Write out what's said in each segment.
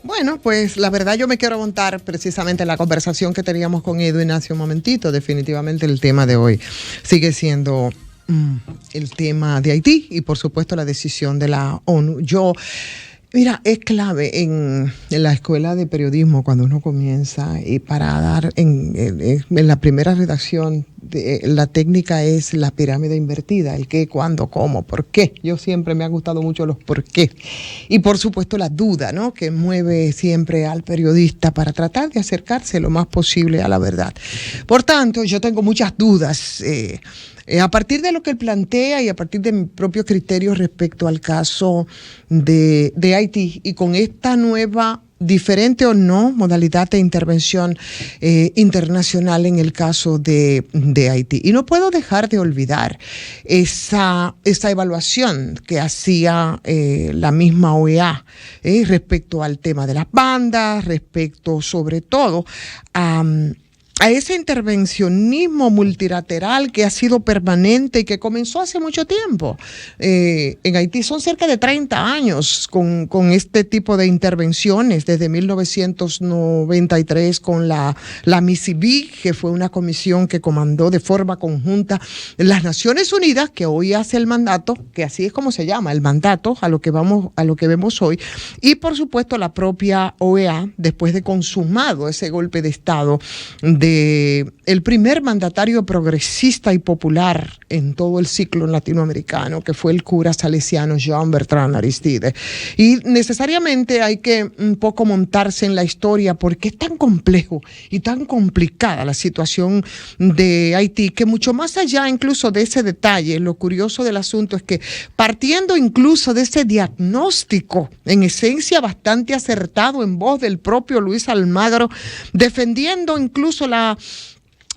Bueno, pues la verdad yo me quiero montar precisamente en la conversación que teníamos con Edwin hace un momentito. Definitivamente el tema de hoy sigue siendo el tema de Haití y por supuesto la decisión de la ONU. Mira, es clave en la escuela de periodismo cuando uno comienza y para dar en la primera redacción la técnica es la pirámide invertida, el qué, cuándo, cómo, por qué. Yo siempre me ha gustado mucho los por qué. Y por supuesto la duda, ¿no? Que mueve siempre al periodista para tratar de acercarse lo más posible a la verdad. Por tanto, yo tengo muchas dudas a partir de lo que él plantea y a partir de mi propio criterio respecto al caso de Haití y con esta nueva, diferente o no, modalidad de intervención internacional en el caso de Haití. Y no puedo dejar de olvidar esa evaluación que hacía la misma OEA respecto al tema de las bandas, respecto sobre todo a ese intervencionismo multilateral que ha sido permanente y que comenzó hace mucho tiempo. En Haití son cerca de 30 años con este tipo de intervenciones, desde 1993 con la MICIBI, que fue una comisión que comandó de forma conjunta las Naciones Unidas, que hoy hace el mandato, que así es como se llama, el mandato, a lo que vemos hoy, y por supuesto la propia OEA, después de consumado ese golpe de Estado de el primer mandatario progresista y popular en todo el ciclo latinoamericano, que fue el cura salesiano Jean Bertrand Aristide. Y necesariamente hay que un poco montarse en la historia porque es tan complejo y tan complicada la situación de Haití, que mucho más allá incluso de ese detalle, lo curioso del asunto es que partiendo incluso de ese diagnóstico, en esencia bastante acertado en voz del propio Luis Almagro, defendiendo incluso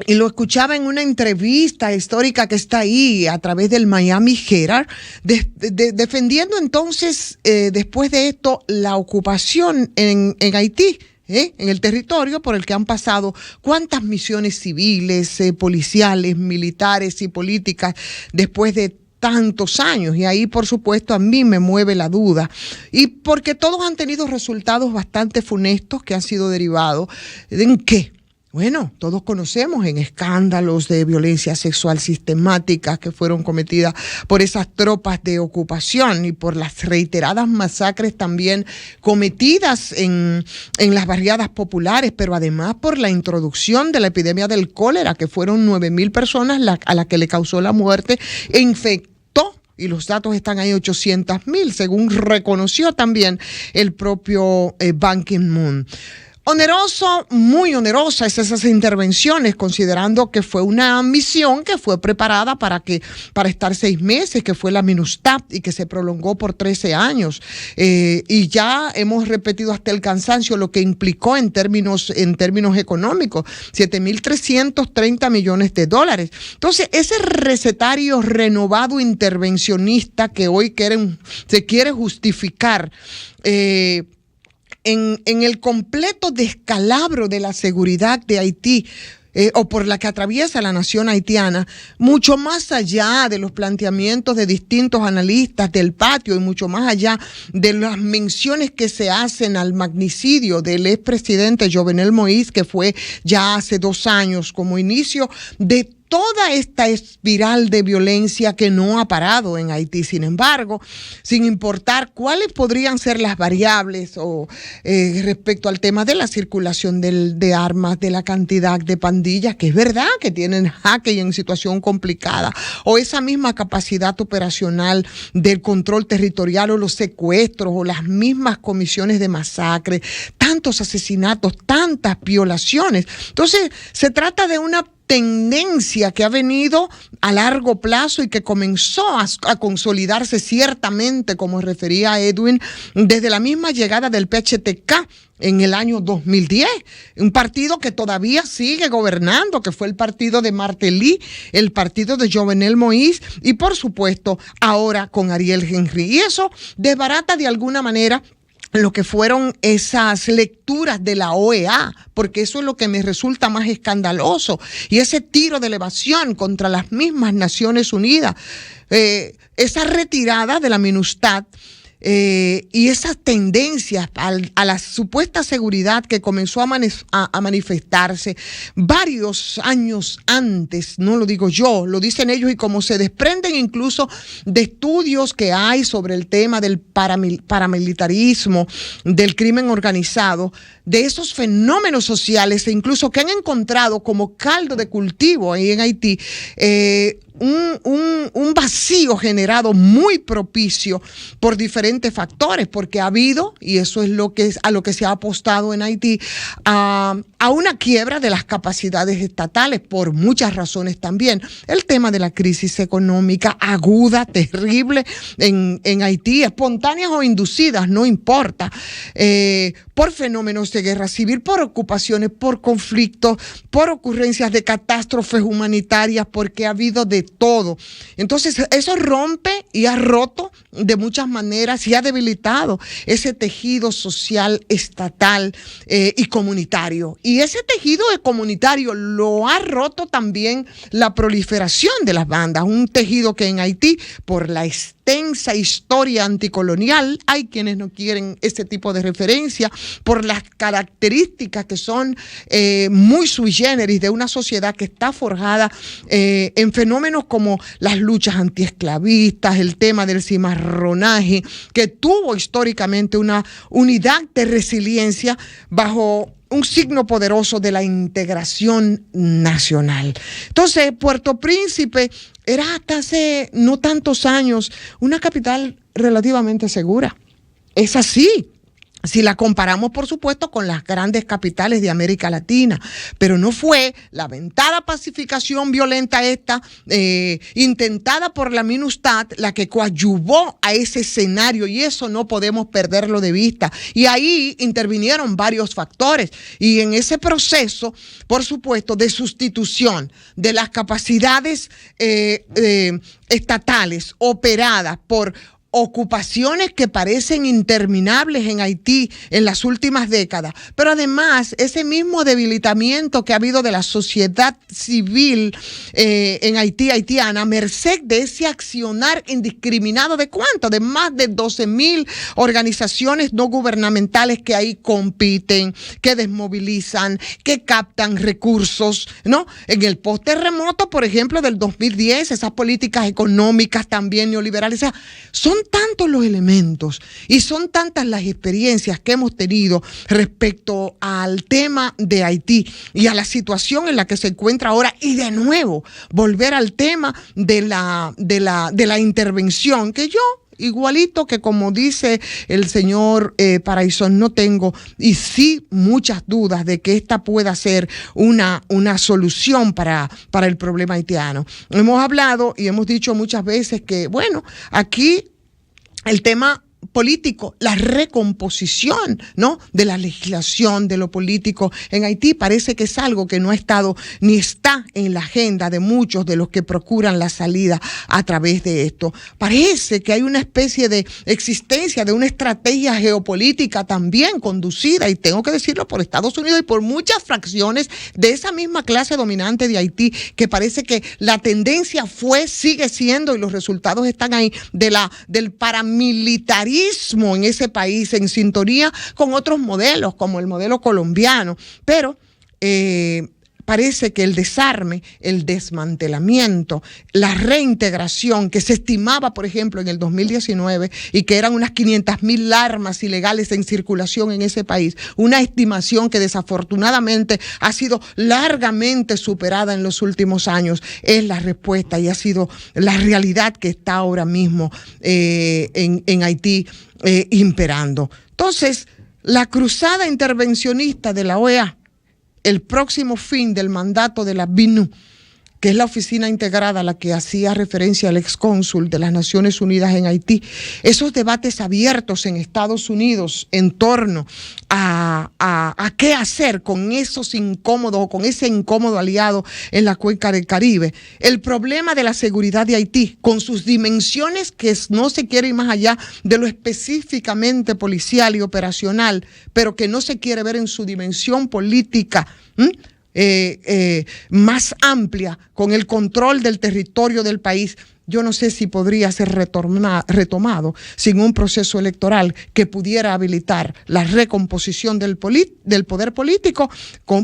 y lo escuchaba en una entrevista histórica que está ahí a través del Miami Herald, defendiendo entonces, después de esto, la ocupación en Haití, en el territorio por el que han pasado cuántas misiones civiles, policiales, militares y políticas después de tantos años. Y ahí, por supuesto, a mí me mueve la duda. Y porque todos han tenido resultados bastante funestos que han sido derivados ¿en qué? Bueno, todos conocemos en escándalos de violencia sexual sistemática que fueron cometidas por esas tropas de ocupación y por las reiteradas masacres también cometidas en las barriadas populares, pero además por la introducción de la epidemia del cólera, que fueron 9,000 personas a las que le causó la muerte e infectó. Y los datos están ahí, 800,000, según reconoció también el propio Ban Ki-moon. Oneroso, muy onerosa esas intervenciones, considerando que fue una misión que fue preparada para estar 6 meses, que fue la MINUSTAH y que se prolongó por 13 años. Y ya hemos repetido hasta el cansancio lo que implicó en términos económicos, 7,330 millones de dólares. Entonces, ese recetario renovado intervencionista que hoy se quiere justificar, en el completo descalabro de la seguridad de Haití, o por la que atraviesa la nación haitiana, mucho más allá de los planteamientos de distintos analistas del patio y mucho más allá de las menciones que se hacen al magnicidio del expresidente Jovenel Moïse, que fue ya hace 2 años como inicio de toda esta espiral de violencia que no ha parado en Haití. Sin embargo, sin importar cuáles podrían ser las variables respecto al tema de la circulación de armas, de la cantidad de pandillas, que es verdad que tienen jaque y en situación complicada, o esa misma capacidad operacional del control territorial o los secuestros o las mismas comisiones de masacre, tantos asesinatos, tantas violaciones. Entonces, se trata de una tendencia que ha venido a largo plazo y que comenzó a consolidarse ciertamente, como refería Edwin, desde la misma llegada del PHTK en el año 2010, un partido que todavía sigue gobernando, que fue el partido de Martelly, el partido de Jovenel Moïse y por supuesto ahora con Ariel Henry. Y eso desbarata de alguna manera lo que fueron esas lecturas de la OEA, porque eso es lo que me resulta más escandaloso, y ese tiro de elevación contra las mismas Naciones Unidas, esa retirada de la MINUSTAH, y esas tendencias a la supuesta seguridad que comenzó a manifestarse varios años antes, no lo digo yo, lo dicen ellos, y como se desprenden incluso de estudios que hay sobre el tema del paramilitarismo, del crimen organizado, de esos fenómenos sociales, e incluso que han encontrado como caldo de cultivo ahí en Haití, un vacío generado muy propicio por diferentes factores, porque ha habido, y eso es a lo que se ha apostado en Haití, a una quiebra de las capacidades estatales por muchas razones también. El tema de la crisis económica aguda, terrible en Haití, espontáneas o inducidas, no importa, por fenómenos de guerra civil, por ocupaciones, por conflictos, por ocurrencias de catástrofes humanitarias, porque ha habido de todo. Entonces, eso rompe y ha roto de muchas maneras y ha debilitado ese tejido social, estatal y comunitario. Y ese tejido comunitario lo ha roto también la proliferación de las bandas, un tejido que en Haití, por la extensa historia anticolonial, hay quienes no quieren ese tipo de referencia, por las características que son muy sui generis de una sociedad que está forjada en fenómenos como las luchas antiesclavistas, el tema del cimarronaje, que tuvo históricamente una unidad de resiliencia bajo un signo poderoso de la integración nacional. Entonces, Puerto Príncipe era hasta hace no tantos años una capital relativamente segura. Es así, si la comparamos, por supuesto, con las grandes capitales de América Latina, pero no fue la aventada pacificación violenta esta, intentada por la MINUSTAH, la que coadyuvó a ese escenario, y eso no podemos perderlo de vista. Y ahí intervinieron varios factores, y en ese proceso, por supuesto, de sustitución de las capacidades estatales operadas por ocupaciones que parecen interminables en Haití en las últimas décadas, pero además ese mismo debilitamiento que ha habido de la sociedad civil en Haití, haitiana, merced de ese accionar indiscriminado de ¿cuánto? De más de 12,000 organizaciones no gubernamentales que ahí compiten, que desmovilizan, que captan recursos, ¿no? En el post-terremoto, por ejemplo, del 2010, esas políticas económicas también neoliberales, o sea, son tantos los elementos y son tantas las experiencias que hemos tenido respecto al tema de Haití y a la situación en la que se encuentra ahora, y de nuevo volver al tema de la intervención, que yo, igualito que como dice el señor Paraisón, no tengo, y sí muchas dudas de que esta pueda ser una solución para el problema haitiano. Hemos hablado y hemos dicho muchas veces que, bueno, aquí el tema político, la recomposición, ¿no?, de la legislación, de lo político en Haití, parece que es algo que no ha estado ni está en la agenda de muchos de los que procuran la salida a través de esto. Parece que hay una especie de existencia de una estrategia geopolítica también conducida, y tengo que decirlo, por Estados Unidos y por muchas fracciones de esa misma clase dominante de Haití, que parece que la tendencia sigue siendo, y los resultados están ahí, del paramilitarismo en ese país, en sintonía con otros modelos, como el modelo colombiano. Pero parece que el desarme, el desmantelamiento, la reintegración que se estimaba, por ejemplo, en el 2019, y que eran unas 500,000 armas ilegales en circulación en ese país, una estimación que desafortunadamente ha sido largamente superada en los últimos años, es la respuesta y ha sido la realidad que está ahora mismo en Haití imperando. Entonces, la cruzada intervencionista de la OEA, el próximo fin del mandato de la BINU, que es la oficina integrada a la que hacía referencia el excónsul de las Naciones Unidas en Haití, esos debates abiertos en Estados Unidos en torno a qué hacer con esos incómodos, con ese incómodo aliado en la cuenca del Caribe, el problema de la seguridad de Haití, con sus dimensiones que no se quiere ir más allá de lo específicamente policial y operacional, pero que no se quiere ver en su dimensión política, más amplia, con el control del territorio del país. Yo no sé si podría ser retomado sin un proceso electoral que pudiera habilitar la recomposición del poder político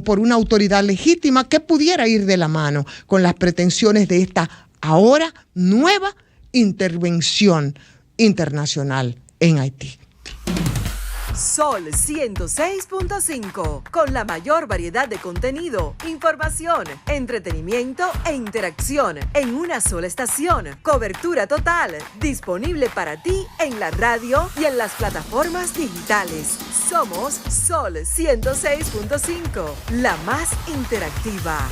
por una autoridad legítima que pudiera ir de la mano con las pretensiones de esta ahora nueva intervención internacional en Haití. Sol 106.5, con la mayor variedad de contenido, información, entretenimiento e interacción en una sola estación. Cobertura total, disponible para ti en la radio y en las plataformas digitales. Somos Sol 106.5, la más interactiva.